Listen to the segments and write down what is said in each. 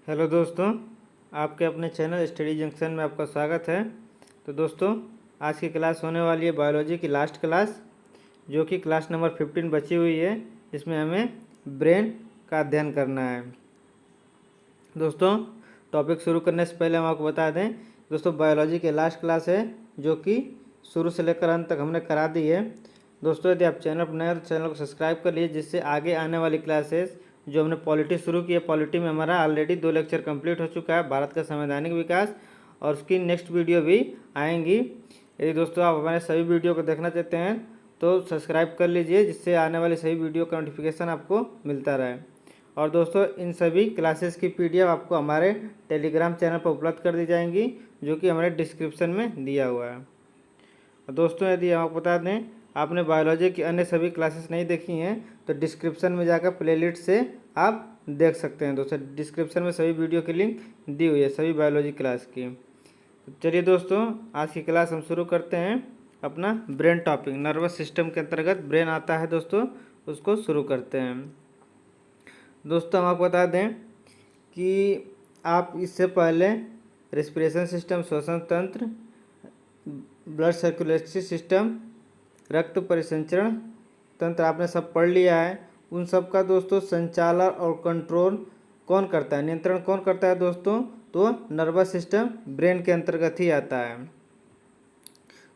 Hello दोस्तों, आपके अपने चैनल स्टडी जंक्शन में आपका स्वागत है। तो दोस्तों, आज की क्लास होने वाली है बायोलॉजी की लास्ट क्लास, जो कि क्लास नंबर 15 बची हुई है, जिसमें हमें ब्रेन का अध्ययन करना है। दोस्तों, टॉपिक शुरू करने से पहले हम आपको बता दें, दोस्तों बायोलॉजी की लास्ट क्लास है, जो कि शुरू से लेकर अंत तक हमने करा दी है। दोस्तों, यदि आप चैनल पर नए हैं तो चैनल को सब्सक्राइब कर लीजिए, जिससे आगे आने वाली क्लासेस जो हमने पॉलिटी शुरू की है, पॉलिटी में हमारा ऑलरेडी 2 लेक्चर कंप्लीट हो चुका है, भारत का संवैधानिक विकास, और उसकी नेक्स्ट वीडियो भी आएंगी। यदि दोस्तों आप हमारे सभी वीडियो को देखना चाहते हैं तो सब्सक्राइब कर लीजिए, जिससे आने वाली सभी वीडियो का नोटिफिकेशन आपको मिलता रहे। और दोस्तों, इन सभी क्लासेस की पीडीएफ आपको हमारे टेलीग्राम चैनल पर उपलब्ध कर दी जाएंगी, जो कि हमारे डिस्क्रिप्शन में दिया हुआ है। और दोस्तों, यदि हम आपको बता दें, आपने बायोलॉजी की अन्य सभी क्लासेस नहीं देखी हैं तो डिस्क्रिप्शन में जाकर प्लेलिस्ट से आप देख सकते हैं। दोस्तों, डिस्क्रिप्शन में सभी वीडियो की लिंक दी हुई है सभी बायोलॉजी क्लास की। तो चलिए दोस्तों, आज की क्लास हम शुरू करते हैं। अपना ब्रेन टॉपिक, नर्वस सिस्टम के अंतर्गत ब्रेन आता है दोस्तों, उसको शुरू करते हैं। दोस्तों, हम आपको बता दें कि आप इससे पहले रेस्पिरेशन सिस्टम, श्वसन तंत्र, ब्लड सर्कुलेटरी सिस्टम, रक्त परिसंचरण तंत्र आपने सब पढ़ लिया है। उन सब का दोस्तों संचालन और कंट्रोल कौन करता है, नियंत्रण कौन करता है दोस्तों? तो नर्वस सिस्टम ब्रेन के अंतर्गत ही आता है।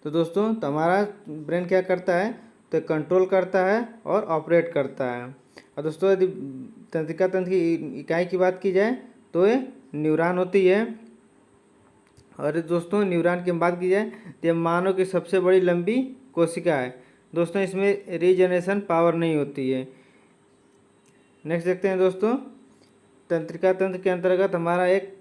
तो दोस्तों, तो हमारा ब्रेन क्या करता है? तो कंट्रोल करता है और ऑपरेट करता है। और दोस्तों, यदि तंत्रिका तंत्र की इकाई की बात की जाए तो ये न्यूरॉन होती है। और दोस्तों, न्यूरॉन की बात की जाए तो ये मानव की सबसे बड़ी लंबी कोशिका है। दोस्तों, इसमें रीजनरेशन पावर नहीं होती है। नेक्स्ट देखते हैं दोस्तों, तंत्रिका तंत्र के अंतर्गत हमारा एक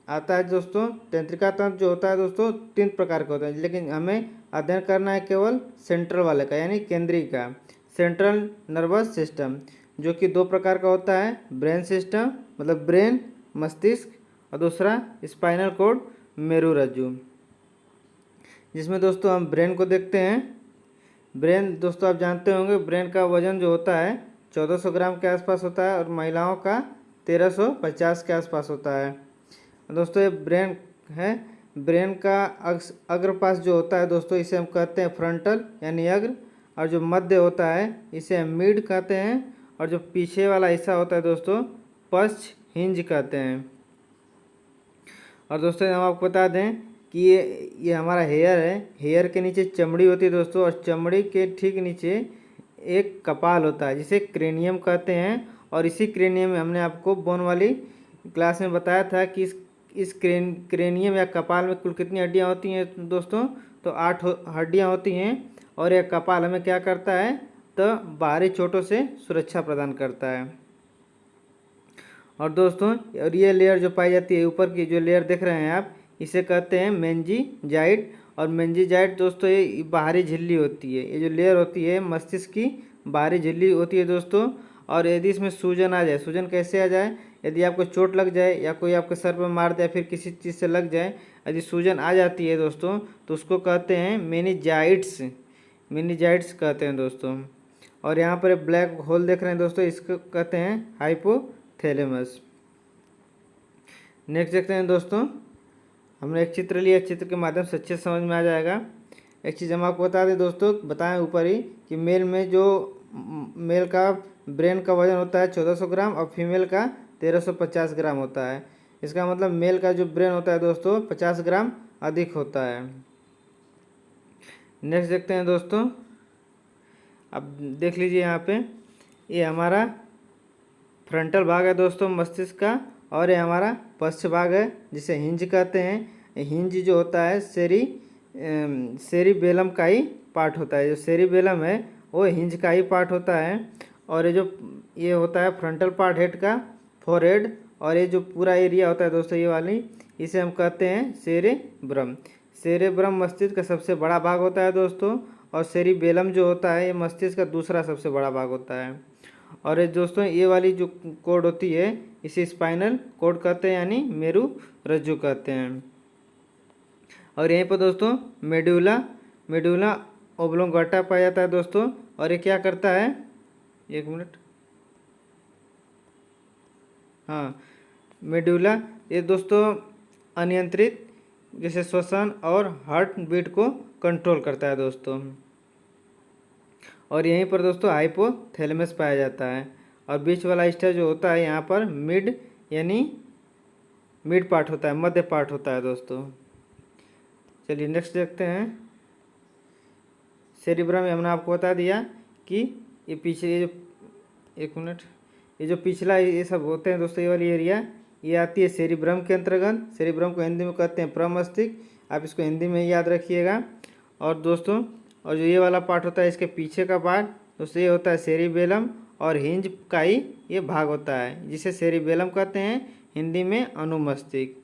आता है दोस्तों, तंत्रिका तंत्र जो होता है दोस्तों 3 प्रकार का होता है, लेकिन हमें अध्ययन करना है केवल सेंट्रल वाले का, यानी केंद्रीय का, सेंट्रल नर्वस सिस्टम, जो कि 2 प्रकार का होता है। ब्रेन सिस्टम मतलब ब्रेन, मस्तिष्क, और दूसरा स्पाइनल कॉर्ड, मेरुरज्जु, जिसमें दोस्तों हम ब्रेन को देखते हैं। ब्रेन दोस्तों आप जानते होंगे, ब्रेन का वजन जो होता है 1400 ग्राम के आसपास होता है, और महिलाओं का 1350 के आसपास होता है। दोस्तों, ये ब्रेन है। ब्रेन का अग्रपाश जो होता है दोस्तों, इसे हम कहते हैं फ्रंटल यानी अग्र, और जो मध्य होता है इसे हम मिड कहते हैं, और जो पीछे वाला हिस्सा होता है दोस्तों पश्च हिंज कहते हैं। और दोस्तों, हम आपको बता दें कि ये हमारा हेयर है। हेयर के नीचे चमड़ी होती है दोस्तों, और चमड़ी के ठीक नीचे एक कपाल होता है, जिसे क्रेनियम कहते हैं। और इसी क्रेनियम में हमने आपको बोन वाली क्लास में बताया था कि इस क्रेनियम या कपाल में कुल कितनी हड्डियां होती हैं दोस्तों? तो 8 हड्डियां होती हैं। और यह कपाल हमें क्या करता है? तो बाहरी चोटों से सुरक्षा प्रदान करता है। और दोस्तों, और ये लेयर जो पाई जाती है, ऊपर की जो लेयर देख रहे हैं आप, इसे कहते हैं मेंजीजाइट। और मेंजीजाइट दोस्तों ये बाहरी झिल्ली होती है। ये जो लेयर होती है मस्तिष्क की बाहरी झिल्ली होती है दोस्तों। और यदि इसमें सूजन आ जाए, सूजन कैसे आ जाए? यदि आपको चोट लग जाए या कोई आपके सर पर मार दे, फिर किसी चीज़ से लग जाए, यदि सूजन आ जाती है दोस्तों, तो उसको कहते हैं मेनिजाइट्स, मेनिजाइट्स कहते हैं दोस्तों। और यहाँ पर ब्लैक होल देख रहे हैं दोस्तों, इसको कहते हैं हाइपोथैलेमस। नेक्स्ट देखते हैं दोस्तों, हमने एक चित्र लिया, चित्र के माध्यम से अच्छे समझ में आ जाएगा। एक चीज़ हम आपको बता दें दोस्तों, बताएं ऊपर ही कि मेल का ब्रेन का वजन होता है 1400 ग्राम, और फीमेल का 1350 ग्राम होता है। इसका मतलब मेल का जो ब्रेन होता है दोस्तों 50 ग्राम अधिक होता है। नेक्स्ट देखते हैं दोस्तों, अब देख लीजिए यहाँ पे, ये हमारा फ्रंटल भाग है दोस्तों मस्तिष्क का, और ये हमारा पश्च भाग है, जिसे हिंज कहते हैं। हिंज जो होता है सेरिबेलम का ही पार्ट होता है। जो सेरिबेलम है वो हिंज का ही पार्ट होता है। और ये होता है फ्रंटल पार्ट हेड का, फोरहेड। और ये जो पूरा एरिया होता है दोस्तों ये वाली, इसे हम कहते हैं सेरेब्रम। सेरेब्रम मस्तिष्क का सबसे बड़ा भाग होता है दोस्तों, और सेरिबेलम जो होता है ये मस्तिष्क का दूसरा सबसे बड़ा भाग होता है। और ये दोस्तों, ये वाली जो कोड होती है इसे स्पाइनल कोड कहते हैं, यानी मेरु रज्जु कहते हैं। और यहीं पर दोस्तों मेडुला ओब्लोंगाटा पाया जाता है दोस्तों। और ये क्या करता है? एक मिनट, हाँ, मेडुला ये दोस्तों अनियंत्रित जैसे श्वसन और हार्ट बीट को कंट्रोल करता है दोस्तों। और यहीं पर दोस्तों हाइपोथैलेमस पाया जाता है। और बीच वाला हिस्सा जो होता है यहाँ पर मिड यानी मिड पार्ट होता है, मध्य पार्ट होता है दोस्तों। चलिए नेक्स्ट देखते हैं। सेरिब्रम हमने आपको बता दिया कि ये पीछे ये जो एक मिनट ये जो पिछला ये सब होते हैं दोस्तों, ये वाली एरिया ये आती है सेरिब्रम के अंतर्गत। सेरिब्रम को हिंदी में कहते हैं प्रमस्तिष्क, आप इसको हिंदी में याद रखिएगा। और दोस्तों और जो ये वाला पार्ट होता है इसके पीछे का पार्ट दोस्तों ये होता है सेरिबेलम, और हिंज का ही ये भाग होता है जिसे सेरिबेलम कहते हैं, हिंदी में अनुमस्तिष्क।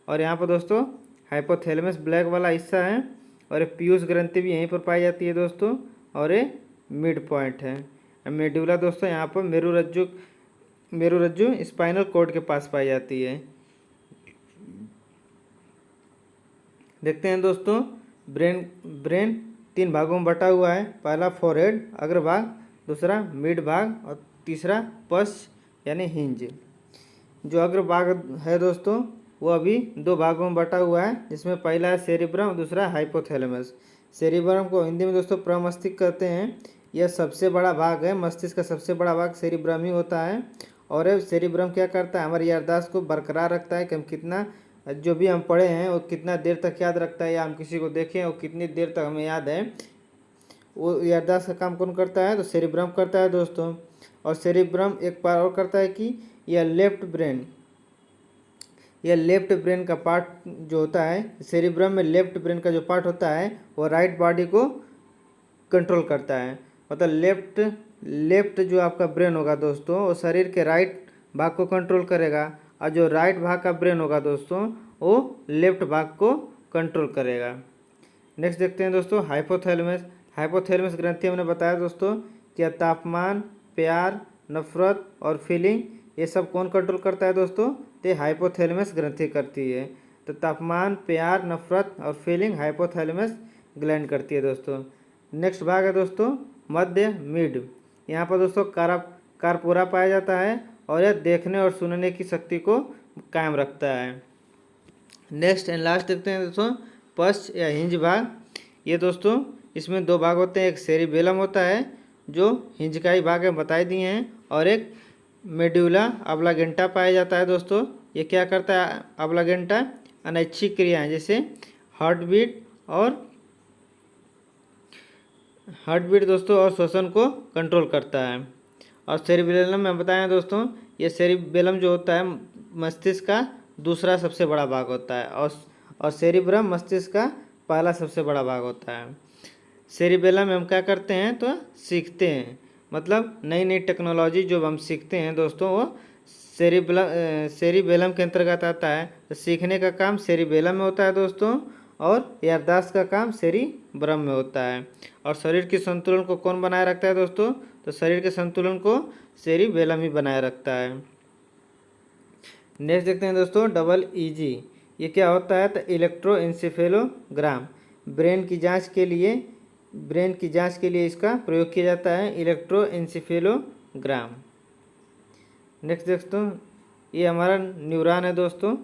और यहाँ पर दोस्तों हाइपोथैलेमस ब्लैक वाला हिस्सा है, और एक पीयूष ग्रंथि भी यहीं पर पाई जाती है दोस्तों, और ये मिड पॉइंट है। मेडुला दोस्तों यहाँ पर मेरुरज्जु स्पाइनल कॉर्ड के पास पाई जाती है। देखते हैं दोस्तों ब्रेन 3 भागों में बटा हुआ है। पहला फोरहेड अग्रभाग, दूसरा मिड भाग और तीसरा पश्च यानी हिंज। जो अग्रभाग है दोस्तों वो अभी 2 भागों में बटा हुआ है, जिसमें पहला है सेरिब्रम, दूसरा हाइपोथैलेमस। सेरिब्रम को हिंदी में दोस्तों प्रमस्तिष्क कहते हैं। यह सबसे बड़ा भाग है, मस्तिष्क का सबसे बड़ा भाग सेरिब्रम ही होता है। और ये सेरिब्रम क्या करता है, हमारी याददाश्त को बरकरार रखता है कि हम कितना जो भी हम पढ़े हैं वो कितना देर तक याद रखता है, या हम किसी को देखें वो कितनी देर तक हमें याद है, वो याददाश्त का काम कौन करता है, तो सेरिब्रम करता है दोस्तों। और सेरिब्रम एक बार और करता है कि यह लेफ्ट ब्रेन का पार्ट जो होता है, सेरिब्रम में लेफ्ट ब्रेन का जो पार्ट होता है वो राइट बॉडी को कंट्रोल करता है। मतलब लेफ्ट जो आपका ब्रेन होगा दोस्तों वो शरीर के राइट भाग को कंट्रोल करेगा, और जो राइट भाग का ब्रेन होगा दोस्तों वो लेफ्ट भाग को कंट्रोल करेगा। नेक्स्ट देखते हैं दोस्तों हाइपोथैलेमस ग्रंथि हमने बताया दोस्तों कि तापमान, प्यार, नफरत और फीलिंग ये सब कौन कंट्रोल करता है दोस्तों, तो हाइपोथैलेमस ग्रंथि करती है। तो तापमान, प्यार, नफरत और फीलिंग हाइपोथैलेमस ग्लैंड करती है दोस्तों। नेक्स्ट भाग है दोस्तों मध्य मिड। यहाँ पर दोस्तों कारपोरा पाया जाता है, और यह देखने और सुनने की शक्ति को कायम रखता है। नेक्स्ट एंड लास्ट देखते हैं दोस्तों पश्च या हिंज भाग। ये दोस्तों इसमें 2 भाग होते हैं, एक सेरिबेलम होता है जो हिंज का ही भाग है बता दिए हैं, और एक मेडुला ऑब्लांगेटा पाया जाता है दोस्तों। ये क्या करता है ऑब्लांगेटा, अनैच्छिक क्रियाएं जैसे हार्ट बीट दोस्तों और श्वसन को कंट्रोल करता है। और सेरिबेलम में बताएं दोस्तों, ये सेरिबेलम जो होता है मस्तिष्क का दूसरा सबसे बड़ा भाग होता है, और सेरिब्रम मस्तिष्क का पहला सबसे बड़ा भाग होता है। सेरिबेलम में हम क्या करते हैं तो सीखते हैं, मतलब नई नई टेक्नोलॉजी जो हम सीखते हैं दोस्तों वो सेरिबेलम के अंतर्गत आता है। तो सीखने का काम सेरिबेलम में होता है दोस्तों, और याददाश्त का काम सेरिब्रम में होता है। और शरीर के संतुलन को कौन बनाए रखता है दोस्तों, तो शरीर के संतुलन को सेरिबेलम ही बनाए रखता है। नेक्स्ट देखते हैं दोस्तों डबल ईजी। ये क्या होता है, तो इलेक्ट्रोएन्सेफेलोग्राम। ब्रेन की जांच के लिए इसका प्रयोग किया जाता है, इलेक्ट्रोएन्सेफेलोग्राम। नेक्स्ट दोस्तों ये हमारा न्यूरॉन है दोस्तों।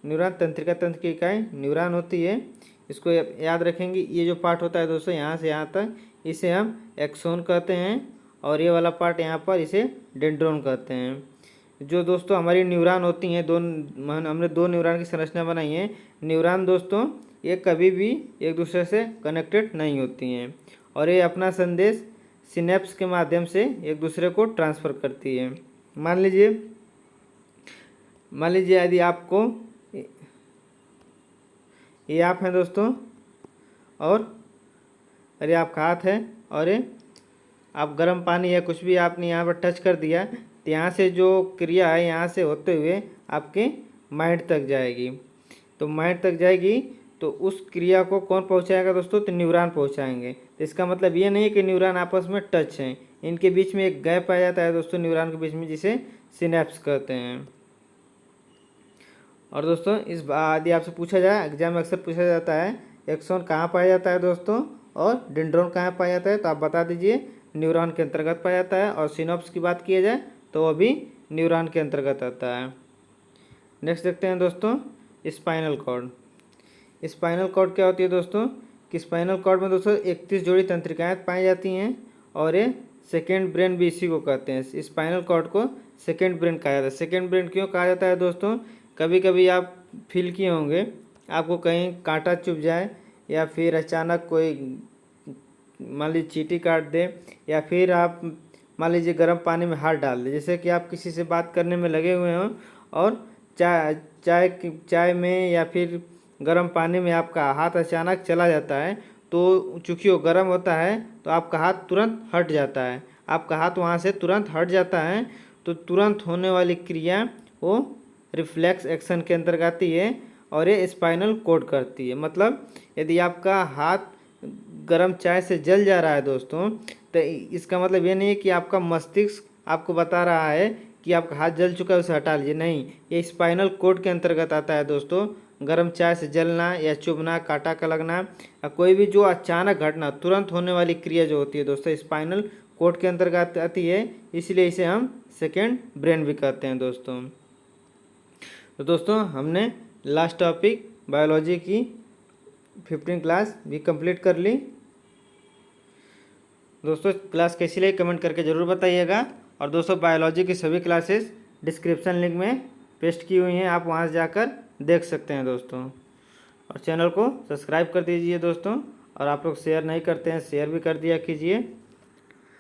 न्यूरॉन तंत्रिका तंत्र की इकाई न्यूरॉन होती है, इसको याद रखेंगे। ये जो पार्ट होता है दोस्तों यहाँ से यहाँ तक, इसे हम एक्सोन कहते हैं, और ये वाला पार्ट यहाँ पर इसे डेंड्रोन कहते हैं। जो दोस्तों हमारी न्यूरॉन होती हैं, हमने 2 न्यूरॉन की संरचना बनाई है। न्यूरॉन दोस्तों ये कभी भी एक दूसरे से कनेक्टेड नहीं होती हैं, और ये अपना संदेश सिनेप्स के माध्यम से एक दूसरे को ट्रांसफ़र करती है। मान लीजिए यदि आपको ये आप हैं दोस्तों, और अरे आपका हाथ है, और आप गर्म पानी या कुछ भी आपने यहाँ पर टच कर दिया, तो यहाँ से जो क्रिया है यहाँ से होते हुए आपके माइंड तक जाएगी। तो माइंड तक जाएगी तो उस क्रिया को कौन पहुँचाएगा दोस्तों, तो न्यूरॉन पहुँचाएंगे। तो इसका मतलब ये नहीं है कि न्यूरॉन आपस में टच हैं, इनके बीच में एक गैप पाया जाता है दोस्तों न्यूरॉन के बीच में, जिसे सिनेप्स कहते हैं। और दोस्तों इस यदि आपसे पूछा जाए, एग्जाम में अक्सर पूछा जाता है एक्सोन कहाँ पाया जाता है दोस्तों, और डेंड्रोन कहाँ पाया जाता है, तो आप बता दीजिए न्यूरॉन के अंतर्गत पाया जाता है। और सिनॉप्स की बात किया जाए तो वो भी न्यूरॉन के अंतर्गत आता है। नेक्स्ट देखते हैं दोस्तों स्पाइनल कॉर्ड। स्पाइनल कॉर्ड क्या होती है दोस्तों कि स्पाइनल कॉर्ड में दोस्तों 31 जोड़ी तंत्रिकाएं पाई जाती हैं और ये सेकेंड ब्रेन भी इसी को कहते हैं। स्पाइनल कॉर्ड को सेकेंड ब्रेन कहा जाता है। सेकेंड ब्रेन क्यों कहा जाता है दोस्तों, कभी कभी आप फील किए होंगे आपको कहीं कांटा चुभ जाए या फिर अचानक कोई मान लीजिए चींटी काट दे या फिर आप मान लीजिए गर्म पानी में हाथ डाल दे, जैसे कि आप किसी से बात करने में लगे हुए हों और चाय में या फिर गर्म पानी में आपका हाथ अचानक चला जाता है, तो चूँकि वो गर्म होता है तो आपका हाथ तुरंत हट जाता है। आपका हाथ वहाँ से तुरंत हट जाता है, तो तुरंत होने वाली क्रिया वो रिफ्लेक्स एक्शन के अंतर्गत आती है और ये स्पाइनल कॉर्ड करती है। मतलब यदि आपका हाथ गर्म चाय से जल जा रहा है दोस्तों, तो इसका मतलब ये नहीं है कि आपका मस्तिष्क आपको बता रहा है कि आपका हाथ जल चुका है उसे हटा लीजिए, नहीं, ये स्पाइनल कॉर्ड के अंतर्गत आता है दोस्तों। गर्म चाय से जलना या चुभना, कांटा का लगना या कोई भी जो अचानक घटना तुरंत होने वाली क्रिया जो होती है दोस्तों स्पाइनल कॉर्ड के अंतर्गत आती है, इसलिए इसे हम सेकेंड ब्रेन भी कहते हैं दोस्तों। तो दोस्तों हमने लास्ट टॉपिक बायोलॉजी की 15 क्लास भी कंप्लीट कर ली। दोस्तों क्लास कैसी लगी कमेंट करके ज़रूर बताइएगा। और दोस्तों बायोलॉजी की सभी क्लासेस डिस्क्रिप्शन लिंक में पेस्ट की हुई हैं, आप वहां से जाकर देख सकते हैं दोस्तों। और चैनल को सब्सक्राइब कर दीजिए दोस्तों, और आप लोग शेयर नहीं करते हैं शेयर भी कर दिया कीजिए।